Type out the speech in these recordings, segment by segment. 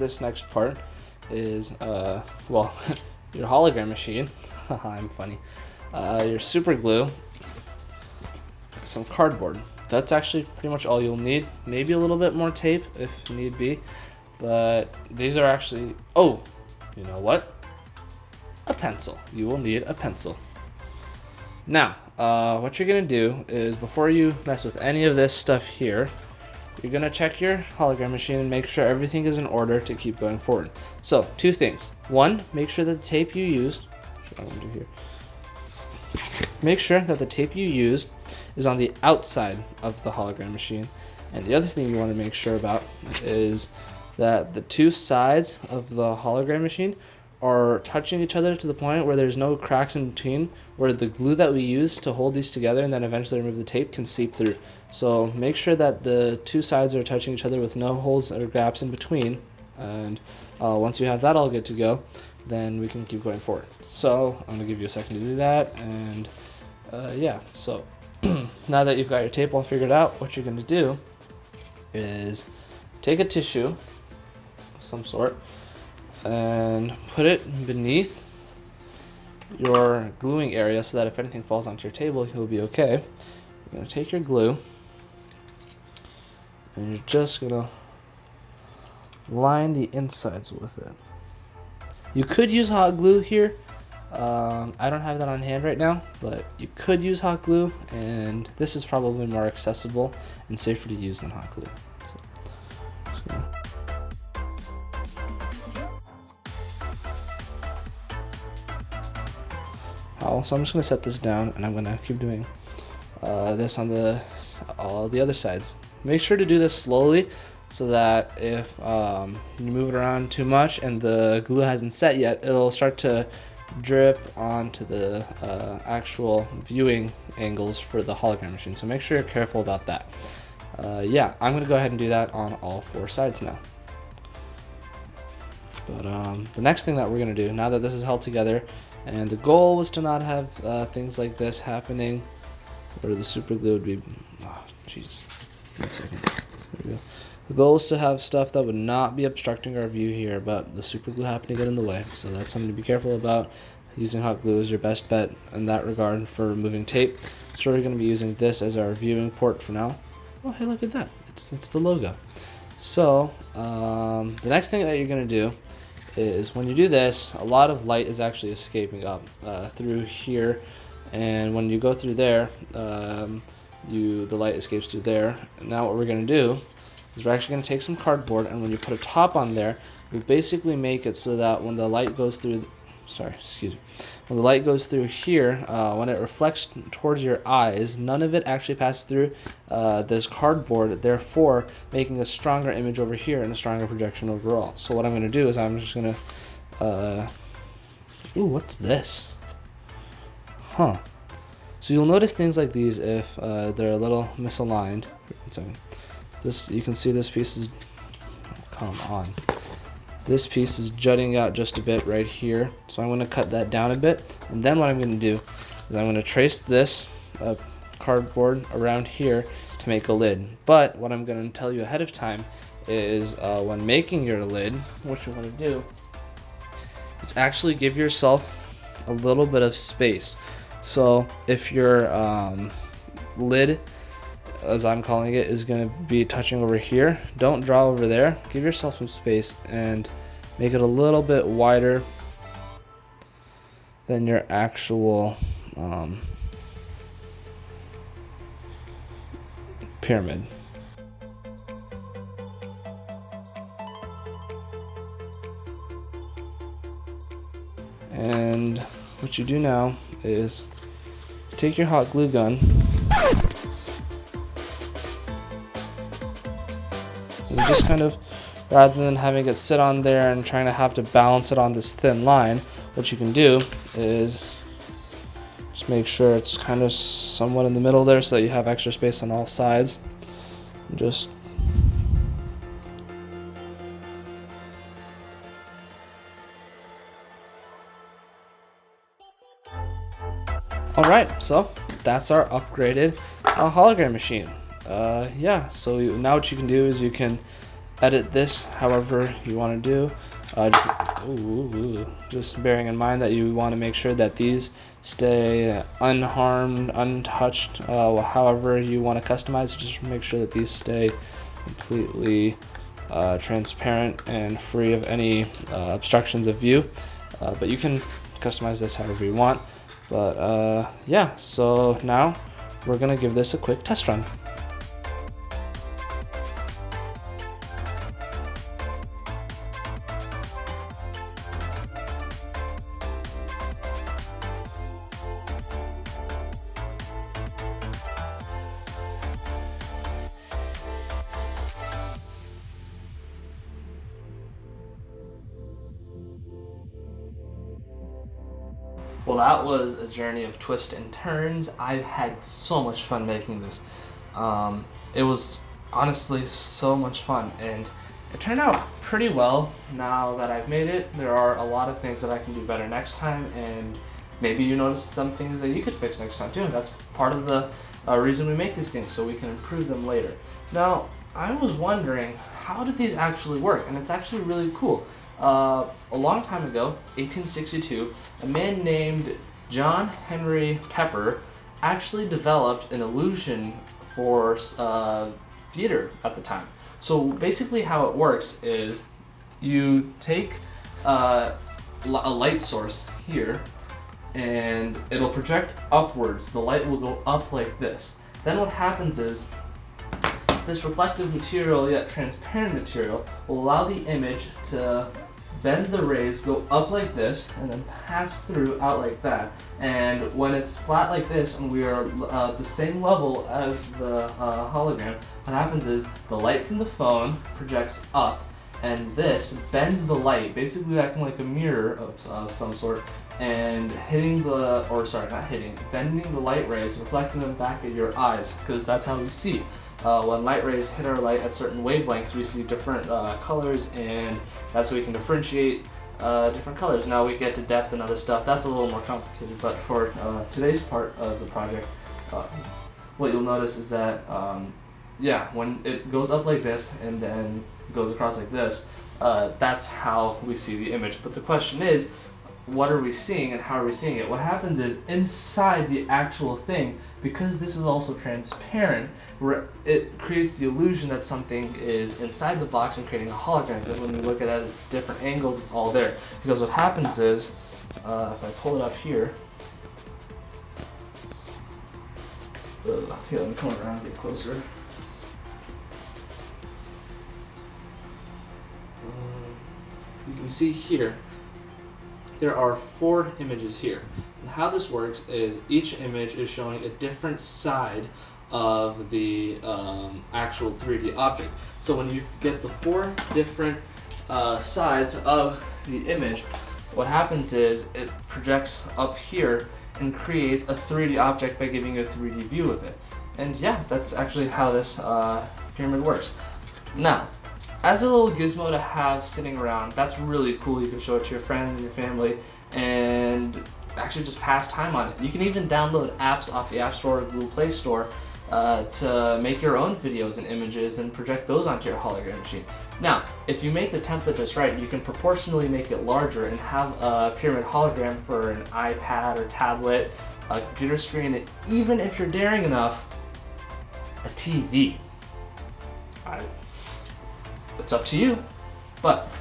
this next part is, well, your hologram machine. I'm funny. Your super glue, some cardboard. That's actually pretty much all you'll need. Maybe a little bit more tape if need be, but these are actually, oh, you know what? A pencil. You will need a pencil. Now, what you're gonna do is, before you mess with any of this stuff here, you're gonna check your hologram machine and make sure everything is in order to keep going forward. So, two things. One, make sure that the tape you used, what I want to do here, make sure that the tape you used is on the outside of the hologram machine. And the other thing you want to make sure about is that the two sides of the hologram machine are touching each other to the point where there's no cracks in between, where the glue that we use to hold these together and then eventually remove the tape can seep through. So make sure that the two sides are touching each other with no holes or gaps in between. And once you have that all good to go, then we can keep going forward. So I'm going to give you a second to do that. And yeah, so now that you've got your tape all figured out, what you're going to do is take a tissue of some sort and put it beneath your gluing area so that if anything falls onto your table, you'll be okay. You're going to take your glue and you're just going to line the insides with it. You could use hot glue here. I don't have that on hand right now, but you could use hot glue, and this is probably more accessible and safer to use than hot glue. So I'm just going to set this down, and I'm going to keep doing this on all the other sides. Make sure to do this slowly so that if you move it around too much and the glue hasn't set yet, it'll start to drip onto the actual viewing angles for the hologram machine. So make sure you're careful about that. Yeah, I'm going to go ahead and do that on all four sides now. But the next thing that we're going to do, now that this is held together, and the goal was to not have things like this happening, where the super glue would be, oh jeez, 1 second, there we go. The goal is to have stuff that would not be obstructing our view here, but the super glue happened to get in the way. So that's something to be careful about. Using hot glue is your best bet in that regard for removing tape. So we're going to be using this as our viewing port for now. Oh, hey, look at that. It's the logo. So the next thing that you're going to do is, when you do this, a lot of light is actually escaping up through here. And when you go through there, the light escapes through there. And now what we're going to do is we're actually going to take some cardboard, and when you put a top on there, we basically make it so that when the light goes through, when the light goes through here, when it reflects towards your eyes, none of it actually passes through this cardboard, therefore making a stronger image over here and a stronger projection overall. So what I'm going to do is I'm just going to, ooh, what's this? Huh. So you'll notice things like these if they're a little misaligned. 1 second. This, you can see this piece is, come on. This piece is jutting out just a bit right here. So I'm going to cut that down a bit. And then what I'm going to do is I'm going to trace this cardboard around here to make a lid. But what I'm going to tell you ahead of time is when making your lid, what you want to do is actually give yourself a little bit of space. So if your lid, as I'm calling it, is going to be touching over here, don't draw over there. Give yourself some space and make it a little bit wider than your actual pyramid. And what you do now is take your hot glue gun and just kind of, rather than having it sit on there and trying to have to balance it on this thin line, what you can do is just make sure it's kind of somewhat in the middle there so that you have extra space on all sides. And just alright, so that's our upgraded hologram machine. Yeah, so now what you can do is you can edit this however you want to do. Just bearing in mind that you want to make sure that these stay unharmed, untouched, however you want to customize. Just make sure that these stay completely transparent and free of any obstructions of view. But you can customize this however you want. But yeah, so now we're gonna give this a quick test run. Well, that was a journey of twists and turns. I've had so much fun making this. It was honestly so much fun, and it turned out pretty well. Now that I've made it, there are a lot of things that I can do better next time, and maybe you noticed some things that you could fix next time too. And that's part of the reason we make these things, so we can improve them later. Now, I was wondering, how did these actually work? And it's actually really cool. A long time ago, 1862, a man named John Henry Pepper actually developed an illusion for theater at the time. So basically how it works is you take a light source here and it'll project upwards. The light will go up like this. Then what happens is this reflective material, yet transparent material, will allow the image to bend the rays, go up like this, and then pass through out like that. And when it's flat like this, and we are the same level as the hologram, what happens is the light from the phone projects up, and this bends the light, basically acting like a mirror of some sort, and bending the light rays, reflecting them back at your eyes, because that's how we see. When light rays hit our light at certain wavelengths, we see different colors, and that's how we can differentiate different colors. Now we get to depth and other stuff. That's a little more complicated, but for today's part of the project, what you'll notice is that, when it goes up like this and then goes across like this, that's how we see the image. But the question is, what are we seeing and how are we seeing it? What happens is, inside the actual thing, because this is also transparent, it creates the illusion that something is inside the box and creating a hologram, because when we look at it at different angles, it's all there. Because what happens is, if I pull it up here, here, let me come around and get closer. You can see here, there are 4 images here. And how this works is each image is showing a different side of the actual 3D object. So when you get the 4 different sides of the image, what happens is it projects up here and creates a 3D object by giving you a 3D view of it. And yeah, that's actually how this pyramid works. Now, as a little gizmo to have sitting around, that's really cool. You can show it to your friends and your family and actually just pass time on it. You can even download apps off the App Store or Google Play Store to make your own videos and images and project those onto your hologram machine. Now, if you make the template just right, you can proportionally make it larger and have a pyramid hologram for an iPad or tablet, a computer screen, and even if you're daring enough, a TV. It's up to you, but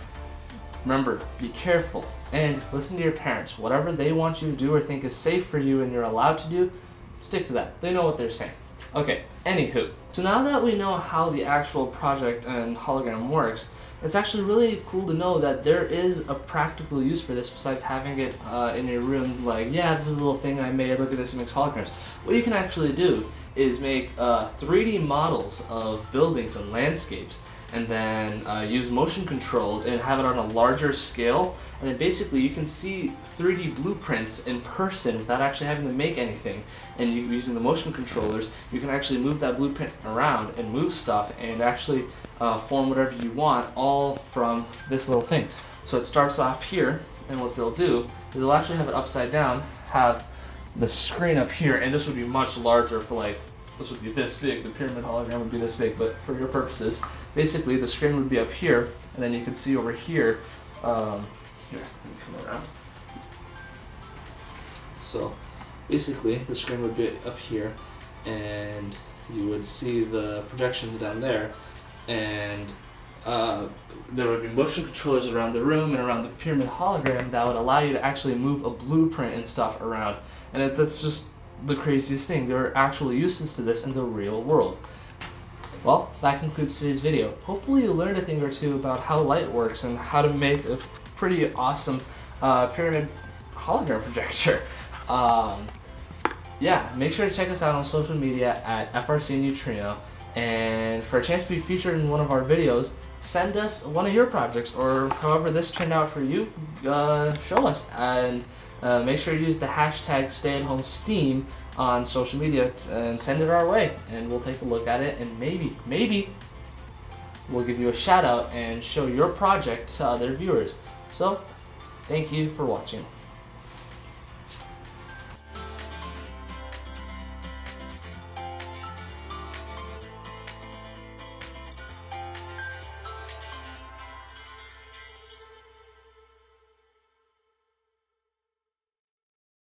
remember, be careful and listen to your parents. Whatever they want you to do or think is safe for you and you're allowed to do, stick to that. They know what they're saying. Okay, anywho, so now that we know how the actual project and hologram works, it's actually really cool to know that there is a practical use for this besides having it in your room, like, yeah, this is a little thing I made, look at this, it makes holograms. What you can actually do is make 3D models of buildings and landscapes, and then use motion controls and have it on a larger scale, and then basically you can see 3D blueprints in person without actually having to make anything. And using the motion controllers, you can actually move that blueprint around and move stuff and actually form whatever you want, all from this little thing. So it starts off here, and what they'll do is they'll actually have it upside down, have the screen up here, and this would be much larger for, like, this would be this big, the pyramid hologram would be this big, but for your purposes, basically the screen would be up here, and then you could see over here. Here, let me come around. So basically the screen would be up here, and you would see the projections down there, and there would be motion controllers around the room and around the pyramid hologram that would allow you to actually move a blueprint and stuff around. And that's just the craziest thing. There are actual uses to this in the real world. Well, that concludes today's video. Hopefully you learned a thing or two about how light works and how to make a pretty awesome pyramid hologram projector. Yeah, make sure to check us out on social media at FRC Neutrino. And for a chance to be featured in one of our videos, send us one of your projects, or however this turned out for you, show us. And make sure to use the hashtag #StayAtHomeSteam on social media and send it our way. And we'll take a look at it, and maybe we'll give you a shout out and show your project to other viewers. So, thank you for watching.